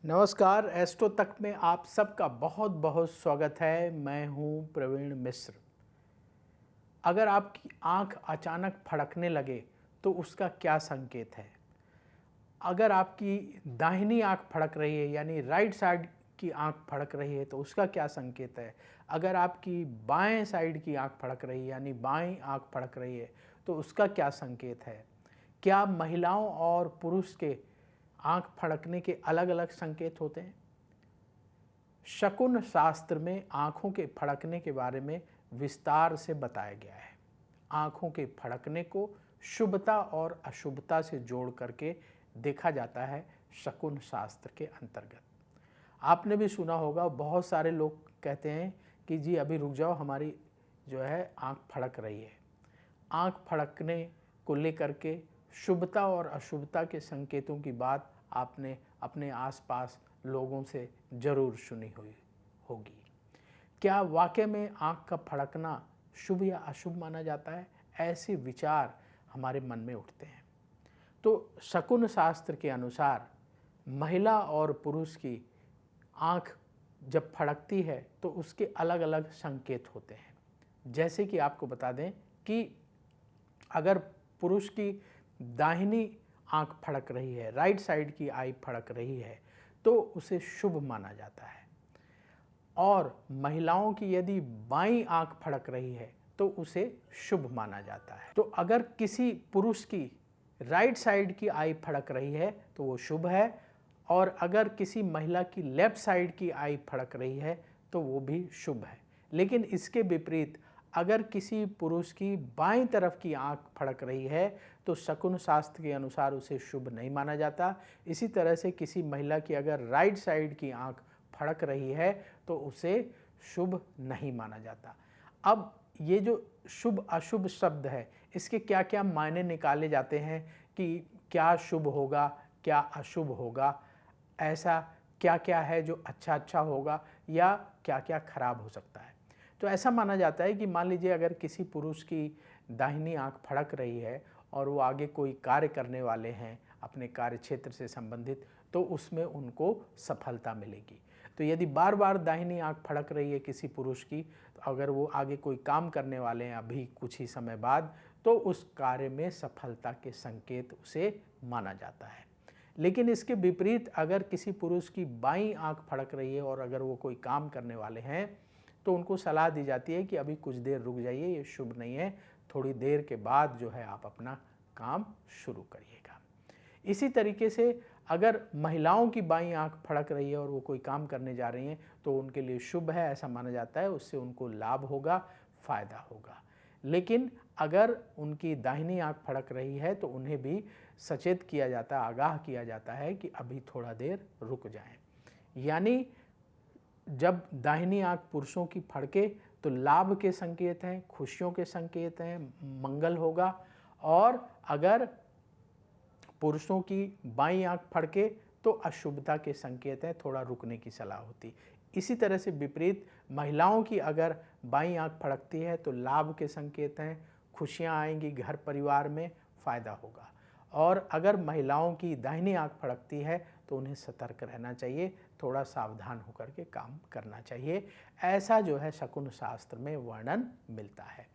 नमस्कार, एस्ट्रो तक में आप सबका बहुत बहुत स्वागत है। मैं हूं प्रवीण मिश्र। अगर आपकी आंख अचानक फड़कने लगे तो उसका क्या संकेत है? अगर आपकी दाहिनी आंख फड़क रही है यानी राइट साइड की आंख फड़क रही है तो उसका क्या संकेत है? अगर आपकी बाएं साइड की आंख फड़क रही है यानी बाईं आंख फड़क रही है तो उसका क्या संकेत है? क्या महिलाओं और पुरुष के आंख फड़कने के अलग अलग संकेत होते हैं? शकुन शास्त्र में आंखों के फड़कने के बारे में विस्तार से बताया गया है। आंखों के फड़कने को शुभता और अशुभता से जोड़ करके देखा जाता है शकुन शास्त्र के अंतर्गत। आपने भी सुना होगा, बहुत सारे लोग कहते हैं कि जी अभी रुक जाओ, हमारी जो है आंख फड़क रही है। आंख फड़कने को लेकर के शुभता और अशुभता के संकेतों की बात आपने अपने आसपास लोगों से जरूर सुनी हुई होगी। क्या वाकई में आंख का फड़कना शुभ या अशुभ माना जाता है? ऐसे विचार हमारे मन में उठते हैं। तो शकुन शास्त्र के अनुसार महिला और पुरुष की आंख जब फड़कती है तो उसके अलग अलग संकेत होते हैं। जैसे कि आपको बता दें कि अगर पुरुष की दाहिनी आंख फड़क रही है, राइट साइड की आई फड़क रही है, तो उसे शुभ माना जाता है। और महिलाओं की यदि बाईं आंख फड़क रही है तो उसे शुभ माना जाता है। तो अगर किसी पुरुष की राइट साइड की आई फड़क रही है तो वो शुभ है, और अगर किसी महिला की लेफ्ट साइड की आई फड़क रही है तो वो भी शुभ है। लेकिन इसके विपरीत अगर किसी पुरुष की बाईं तरफ की आंख फड़क रही है तो शकुन शास्त्र के अनुसार उसे शुभ नहीं माना जाता। इसी तरह से किसी महिला की अगर राइट साइड की आंख फड़क रही है तो उसे शुभ नहीं माना जाता। अब ये जो शुभ अशुभ शब्द है, इसके क्या क्या मायने निकाले जाते हैं कि क्या शुभ होगा, क्या अशुभ होगा, ऐसा क्या क्या है जो अच्छा अच्छा होगा या क्या क्या खराब हो सकता है। तो ऐसा माना जाता है कि मान लीजिए अगर किसी पुरुष की दाहिनी आंख फड़क रही है और वो आगे कोई कार्य करने वाले हैं अपने कार्य क्षेत्र से संबंधित, तो उसमें उनको सफलता मिलेगी। तो यदि बार बार दाहिनी आंख फड़क रही है किसी पुरुष की, तो अगर वो आगे कोई काम करने वाले हैं अभी कुछ ही समय बाद, तो उस कार्य में सफलता के संकेत उसे माना जाता है। लेकिन इसके विपरीत अगर किसी पुरुष की बाईं आंख फड़क रही है और अगर वो कोई काम करने वाले हैं तो उनको सलाह दी जाती है कि अभी कुछ देर रुक जाइए, ये शुभ नहीं है, थोड़ी देर के बाद जो है आप अपना काम शुरू करिएगा। इसी तरीके से अगर महिलाओं की बाईं आंख फड़क रही है और वो कोई काम करने जा रही हैं तो उनके लिए शुभ है, ऐसा माना जाता है, उससे उनको लाभ होगा, फायदा होगा। लेकिन अगर उनकी दाहिनी आंख फड़क रही है तो उन्हें भी सचेत किया जाता है, आगाह किया जाता है कि अभी थोड़ा देर रुक जाएं। यानी जब दाहिनी आंख पुरुषों की फड़के तो लाभ के संकेत हैं, खुशियों के संकेत हैं, मंगल होगा। और अगर पुरुषों की बाईं आंख फड़के तो अशुभता के संकेत हैं, थोड़ा रुकने की सलाह होती। इसी तरह से विपरीत महिलाओं की अगर बाईं आंख फड़कती है तो लाभ के संकेत हैं, खुशियां आएंगी, घर परिवार में फायदा होगा। और अगर महिलाओं की दाहिनी आंख फड़कती है तो उन्हें सतर्क रहना चाहिए, थोड़ा सावधान होकर के काम करना चाहिए। ऐसा जो है शकुन शास्त्र में वर्णन मिलता है।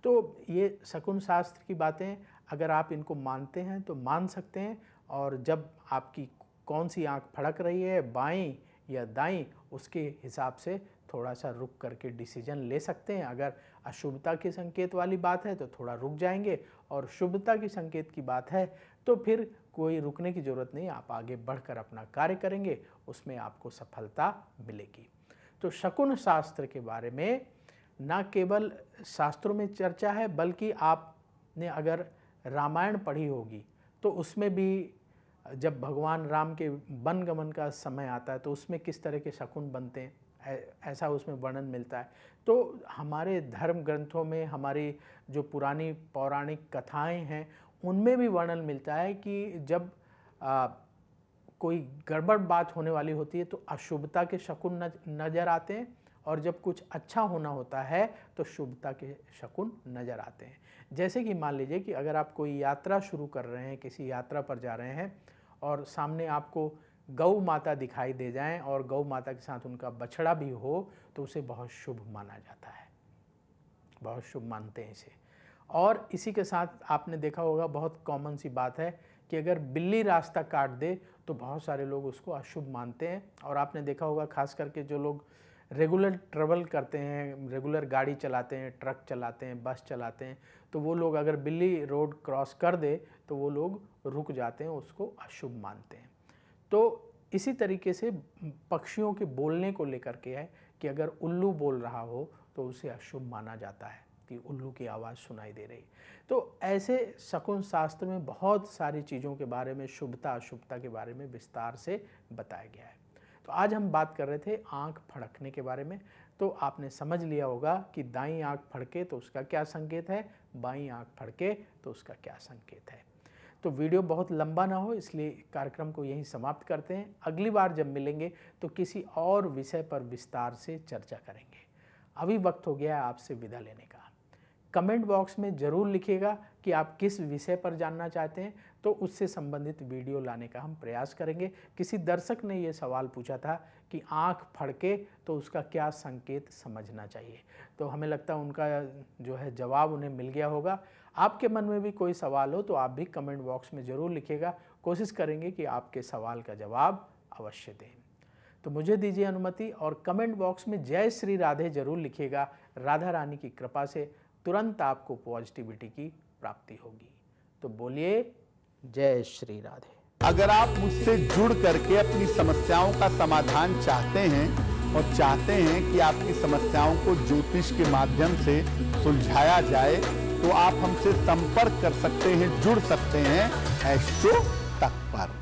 तो ये शकुन शास्त्र की बातें अगर आप इनको मानते हैं तो मान सकते हैं, और जब आपकी कौन सी आंख फड़क रही है, बाईं या दाईं, उसके हिसाब से थोड़ा सा रुक करके डिसीजन ले सकते हैं। अगर अशुभता के संकेत वाली बात है तो थोड़ा रुक जाएंगे, और शुभता की संकेत की बात है तो फिर कोई रुकने की ज़रूरत नहीं, आप आगे बढ़कर अपना कार्य करेंगे, उसमें आपको सफलता मिलेगी। तो शकुन शास्त्र के बारे में न केवल शास्त्रों में चर्चा है, बल्कि आपने अगर रामायण पढ़ी होगी तो उसमें भी जब भगवान राम के वन गमन का समय आता है तो उसमें किस तरह के शकुन बनते हैं, ऐसा उसमें वर्णन मिलता है। तो हमारे धर्म ग्रंथों में, हमारी जो पुरानी पौराणिक कथाएं हैं, उनमें भी वर्णन मिलता है कि जब कोई गड़बड़ बात होने वाली होती है तो अशुभता के शकुन नज़र आते हैं, और जब कुछ अच्छा होना होता है तो शुभता के शकुन नज़र आते हैं। जैसे कि मान लीजिए कि अगर आप कोई यात्रा शुरू कर रहे हैं, किसी यात्रा पर जा रहे हैं और सामने आपको गौ माता दिखाई दे जाएं और गौ माता के साथ उनका बछड़ा भी हो तो उसे बहुत शुभ माना जाता है, बहुत शुभ मानते हैं इसे। और इसी के साथ आपने देखा होगा, बहुत कॉमन सी बात है कि अगर बिल्ली रास्ता काट दे तो बहुत सारे लोग उसको अशुभ मानते हैं। और आपने देखा होगा खास करके जो लोग रेगुलर ट्रेवल करते हैं, रेगुलर गाड़ी चलाते हैं, ट्रक चलाते हैं, बस चलाते हैं, तो वो लोग अगर बिल्ली रोड क्रॉस कर दे तो वो लोग रुक जाते हैं, उसको अशुभ मानते हैं। तो इसी तरीके से पक्षियों के बोलने को लेकर के है कि अगर उल्लू बोल रहा हो तो उसे अशुभ माना जाता है कि उल्लू की आवाज़ सुनाई दे रही। तो ऐसे शकुन शास्त्र में बहुत सारी चीज़ों के बारे में, शुभता अशुभता के बारे में विस्तार से बताया गया है। तो आज हम बात कर रहे थे आँख फड़कने के बारे में। तो आपने समझ लिया होगा कि दाईं आँख फड़के तो उसका क्या संकेत है, बाईं आँख फड़के तो उसका क्या संकेत है। तो वीडियो बहुत लंबा ना हो इसलिए कार्यक्रम को यहीं समाप्त करते हैं। अगली बार जब मिलेंगे तो किसी और विषय पर विस्तार से चर्चा करेंगे। अभी वक्त हो गया है आपसे विदा लेने का। कमेंट बॉक्स में ज़रूर लिखिएगा कि आप किस विषय पर जानना चाहते हैं, तो उससे संबंधित वीडियो लाने का हम प्रयास करेंगे। किसी दर्शक ने ये सवाल पूछा था कि आँख फड़के तो उसका क्या संकेत समझना चाहिए, तो हमें लगता है उनका जो है जवाब उन्हें मिल गया होगा। आपके मन में भी कोई सवाल हो तो आप भी कमेंट बॉक्स में ज़रूर लिखिएगा। कोशिश करेंगे कि आपके सवाल का जवाब अवश्य दें। तो मुझे दीजिए अनुमति और कमेंट बॉक्स में जय श्री राधे जरूर लिखिएगा। राधा रानी की कृपा से तुरंत आपको पॉजिटिविटी की प्राप्ति होगी। तो बोलिए जय श्री राधे। अगर आप मुझसे जुड़ करके अपनी समस्याओं का समाधान चाहते हैं और चाहते हैं कि आपकी समस्याओं को ज्योतिष के माध्यम से सुलझाया जाए, तो आप हमसे संपर्क कर सकते हैं, जुड़ सकते हैं एस्ट्रो तक पर।